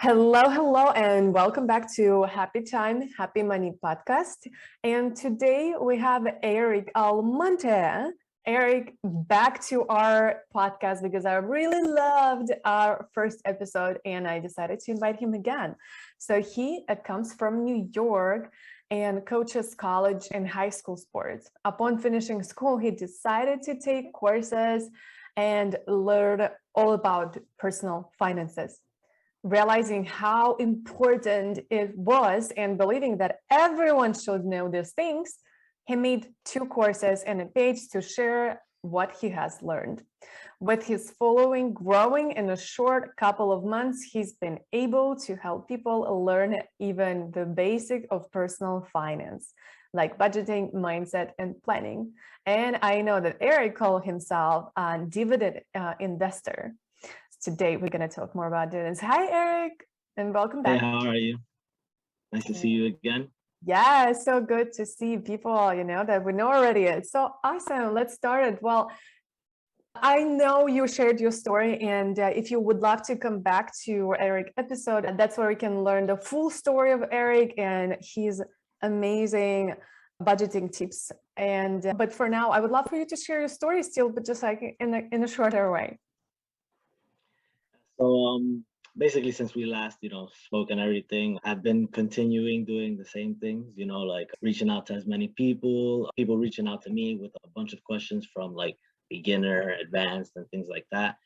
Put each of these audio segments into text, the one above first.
Hello, hello, and welcome back to Happy Time, Happy Money podcast. And today we have Eric Almonte. Eric, back to our podcast because I really loved our first episode and I decided to invite him again. So he comes from New York and coaches college and high school sports. Upon finishing school, he decided to take courses and learn all about personal finances. Realizing how important it was and believing that everyone should know these things, he made 2 courses and a page to share what he has learned. With his following growing in a short couple of months, he's been able to help people learn even the basic of personal finance, like budgeting, mindset, and planning. And I know that Eric called himself a dividend investor. Today, we're going to talk more about dividends. Hi, Eric, and welcome Hey, back. how are you? Nice to see you again. Yeah, it's so good to see people, that we know already. It's so awesome. Let's start it. Well, I know you shared your story, and if you would love to come back to Eric episode, that's where we can learn the full story of Eric and his amazing budgeting tips. And but for now, I would love for you to share your story still, but just like in a shorter way. So, basically, since we last, spoke and everything, I've been continuing doing the same things, like reaching out to as many people reaching out to me with a bunch of questions from like beginner, advanced, and things like that.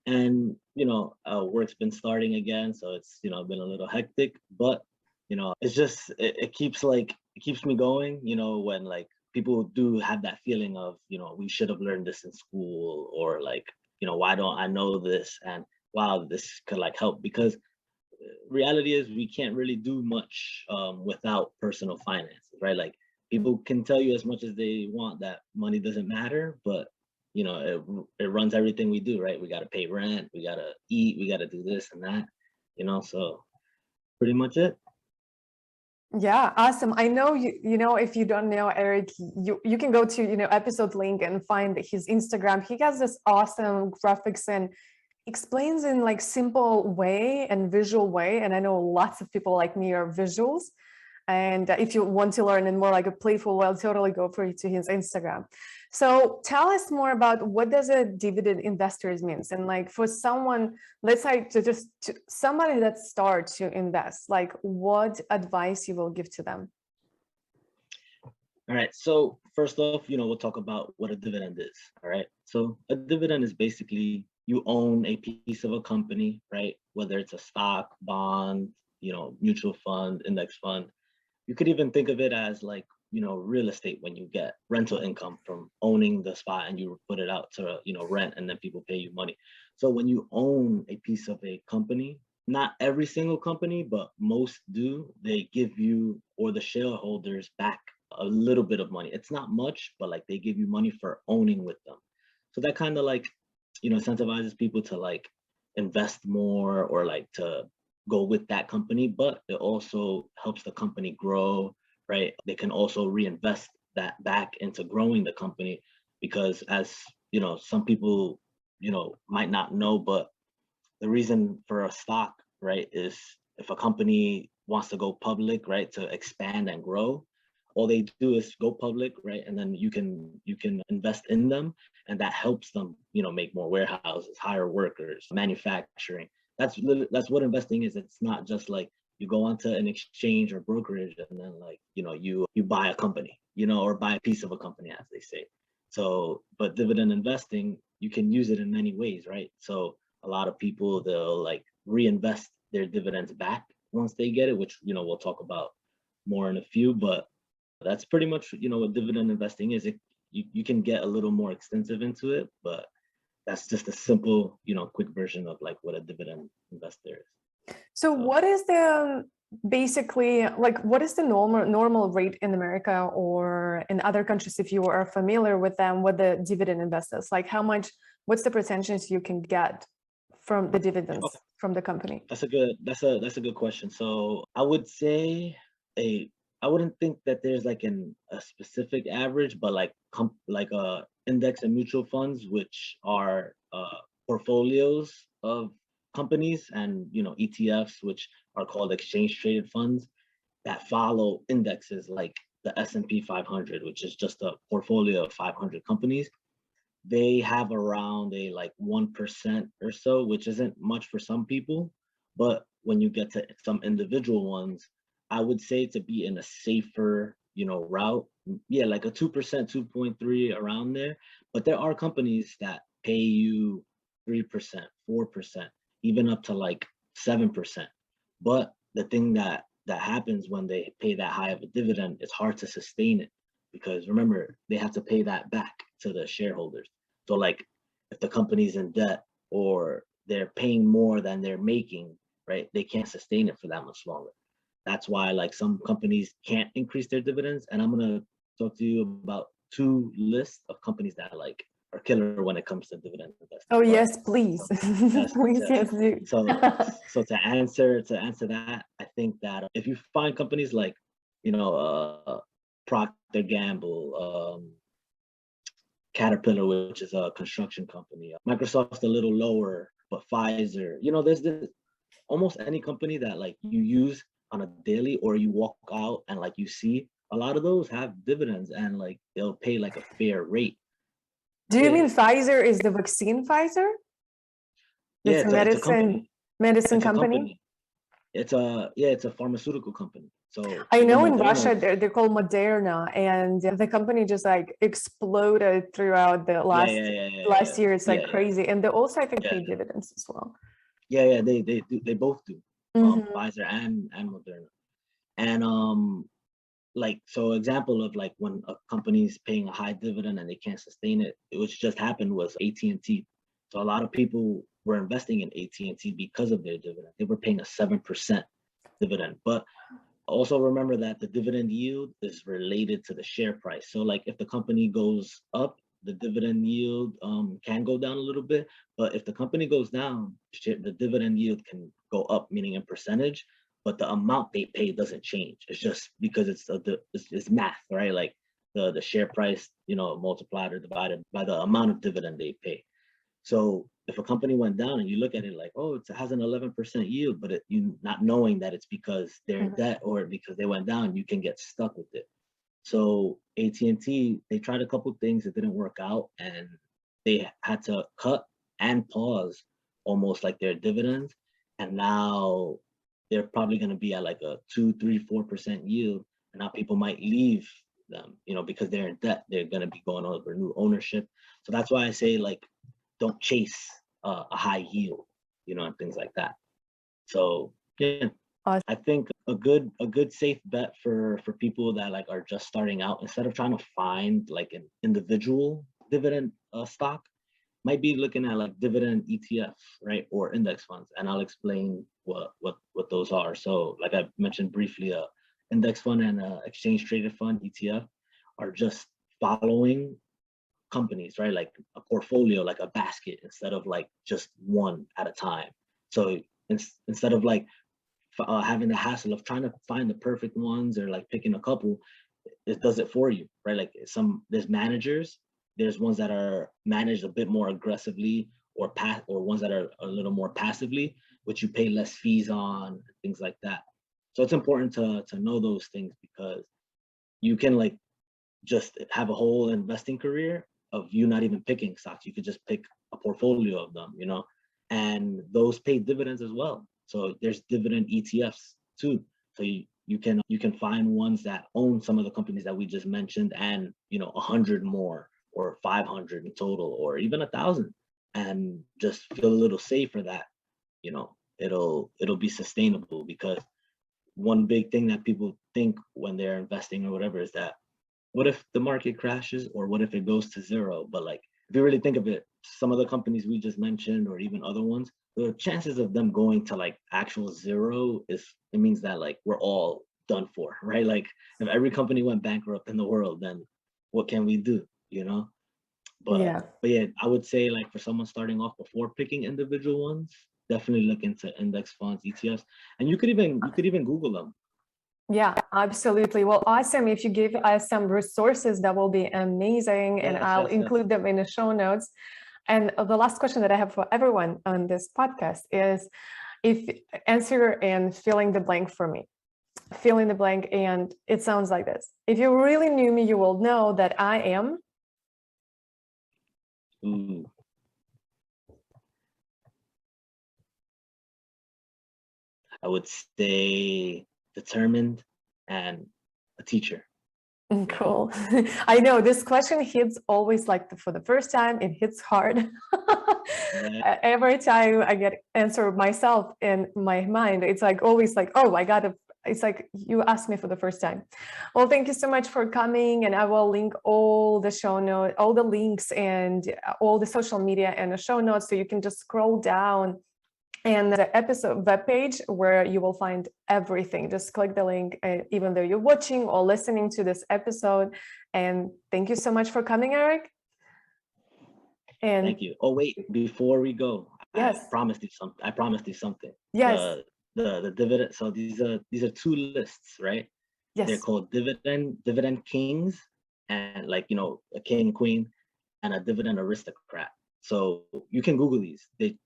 And, work's been starting again, so it's, been a little hectic, but, it's just, it keeps me going, when like people do have that feeling of, we should have learned this in school, or like, why don't I know this? And wow, this could like help, because reality is we can't really do much without personal finances, right? Like people can tell you as much as they want that money doesn't matter, but it runs everything we do, right? We got to pay rent, we got to eat, we got to do this and that, so pretty much it. Yeah, awesome. I know if you don't know Eric, you can go to episode link and find his Instagram. He has this awesome graphics and explains in like simple way and visual way. And I know lots of people like me are visuals. And if you want to learn in more like a playful way, I'll totally go for you to his Instagram. So tell us more about what does a dividend investors means, and like for someone, let's say somebody that starts to invest, like what advice you will give to them. All right. So first off, we'll talk about what a dividend is. All right. So a dividend is basically you own a piece of a company, right? Whether it's a stock, bond, mutual fund, index fund. You could even think of it as like, real estate, when you get rental income from owning the spot and you put it out to, rent, and then people pay you money. So when you own a piece of a company, not every single company, but most do, they give you or the shareholders back a little bit of money. It's not much, but like they give you money for owning with them. So that kind of like, incentivizes people to like invest more or like to go with that company, but it also helps the company grow, right? They can also reinvest that back into growing the company, because as some people, might not know, but the reason for a stock, right, is if a company wants to go public, right, to expand and grow, all they do is go public, right, and then you can invest in them, and that helps them, make more warehouses, hire workers, manufacturing. That's what investing is. It's not just like you go onto an exchange or brokerage and then like you buy a company, or buy a piece of a company, as they say. So, but dividend investing, you can use it in many ways, right? So a lot of people, they'll like reinvest their dividends back once they get it, which we'll talk about more in a few. But that's pretty much what dividend investing is. You can get a little more extensive into it, but that's just a simple quick version of like what a dividend investor is. So what is the basically like what is the normal rate in America or in other countries, if you are familiar with them, with the dividend investors? Like what's the percentage you can get from the dividends from the company? That's a good question. So I would say I wouldn't think that there's like a specific average, but like index and mutual funds, which are portfolios of companies and ETFs, which are called exchange traded funds, that follow indexes like the S&P 500, which is just a portfolio of 500 companies. They have around a like 1% or so, which isn't much for some people. But when you get to some individual ones, I would say to be in a safer, route, yeah, like a 2%, 2.3 around there. But there are companies that pay you 3%, 4%, even up to like 7%. But the thing that happens when they pay that high of a dividend, it's hard to sustain it, because remember, they have to pay that back to the shareholders. So like if the company's in debt or they're paying more than they're making, right, they can't sustain it for that much longer. That's why like some companies can't increase their dividends. And I'm gonna talk to you about 2 lists of companies that like are killer when it comes to dividend investing. Oh yes, please. Yes, Please, yes. yes, do. So to answer that, I think that if you find companies like, Procter Gamble, Caterpillar, which is a construction company, Microsoft's a little lower, but Pfizer, there's this almost any company that like you use on a daily or you walk out and like you see, a lot of those have dividends and like they'll pay like a fair rate. Do you mean Pfizer is the vaccine Pfizer? Yeah, It's a it's a company. medicine It's a company? company. It's a pharmaceutical company. So I know in Moderna Russia they're called Moderna, and the company just like exploded throughout the last year. It's like crazy, and they also I think pay dividends as well. Yeah, they both do. Pfizer and Moderna, and like, so example of like when a company's paying a high dividend and they can't sustain it, which just happened was AT&T. So a lot of people were investing in AT&T because of their dividend. They were paying a 7% dividend, but also remember that the dividend yield is related to the share price. So like if the company goes up, the dividend yield can go down a little bit, but if the company goes down, the dividend yield can go up, meaning in percentage, but the amount they pay doesn't change. It's just because it's math, right? Like the share price, multiplied or divided by the amount of dividend they pay. So if a company went down and you look at it like, oh, it has an 11% yield, but you not knowing that it's because they're in debt or because they went down, you can get stuck with it. So AT&T, they tried a couple things, it didn't work out, and they had to cut and pause almost like their dividends. And now they're probably going to be at like a 2, 3, 4% yield. And now people might leave them, because they're in debt. They're going to be going over new ownership. So that's why I say like, don't chase a high yield, and things like that. So yeah, I think a good safe bet for people that like are just starting out, instead of trying to find like an individual dividend stock, might be looking at like dividend ETFs, right, or index funds. And I'll explain what those are. So like I mentioned briefly, a index fund and a exchange traded fund, ETF, are just following companies, right? Like a portfolio, like a basket, instead of like just one at a time. So instead of like having the hassle of trying to find the perfect ones or like picking a couple, it does it for you, right? Like there's managers, there's ones that are managed a bit more aggressively, or ones that are a little more passively, which you pay less fees on, things like that. So it's important to know those things, because you can like just have a whole investing career of you not even picking stocks. You could just pick a portfolio of them, and those pay dividends as well. So there's dividend ETFs too. So you can find ones that own some of the companies that we just mentioned, and 100 more, or 500 in total, or even 1,000, and just feel a little safer that it'll be sustainable. Because one big thing that people think when they're investing or whatever is that, what if the market crashes, or what if it goes to zero? But like, if you really think of it, some of the companies we just mentioned, or even other ones, the chances of them going to like actual zero it means that like we're all done for, right? Like if every company went bankrupt in the world, then what can we do, But yeah, I would say like for someone starting off, before picking individual ones, definitely look into index funds, ETFs, and you could even Google them. Yeah, absolutely. Well, awesome. If you give us some resources, that will be amazing. And I'll include them in the show notes. And the last question that I have for everyone on this podcast is, if answer and filling the blank for me. Fill in the blank, and it sounds like this. If you really knew me, you will know that I am. Ooh. I would say determined and a teacher. Cool. I know this question hits always like for the first time, it hits hard. Yeah. Every time I get answer myself in my mind, it's like always like, oh, I gotta, it's like you asked me for the first time. Well, thank you so much for coming, and I will link all the show notes, all the links and all the social media and the show notes, so you can just scroll down and the episode web page where you will find everything. Just click the link, even though you're watching or listening to this episode. And thank you so much for coming, Eric. And thank you. Oh wait, before we go, yes, I promised you something. Yes. The dividend. So these are two lists, right? Yes. They're called dividend kings, and like, you know, a king, queen, and a dividend aristocrat. So you can Google these. They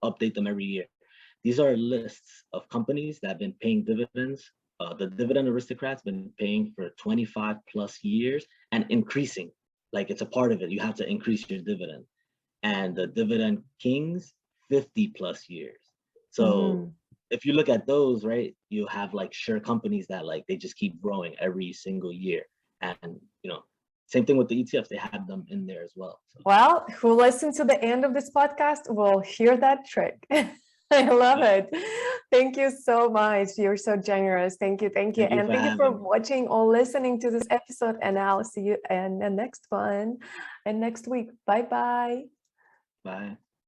update them every year. These are lists of companies that have been paying dividends. The dividend aristocrats been paying for 25 plus years and increasing. Like, it's a part of it. You have to increase your dividend. And the dividend kings, 50 plus years. So if you look at those, right, you have like sure companies that like they just keep growing every single year. And, you know, same thing with the ETFs, they have them in there as well. So. Well, who listened to the end of this podcast will hear that trick. I love it. Thank you so much. You're so generous. Thank you. Thank you And thank you for me. watching or listening to this episode. And I'll see you in the next one and next week. Bye-bye. Bye.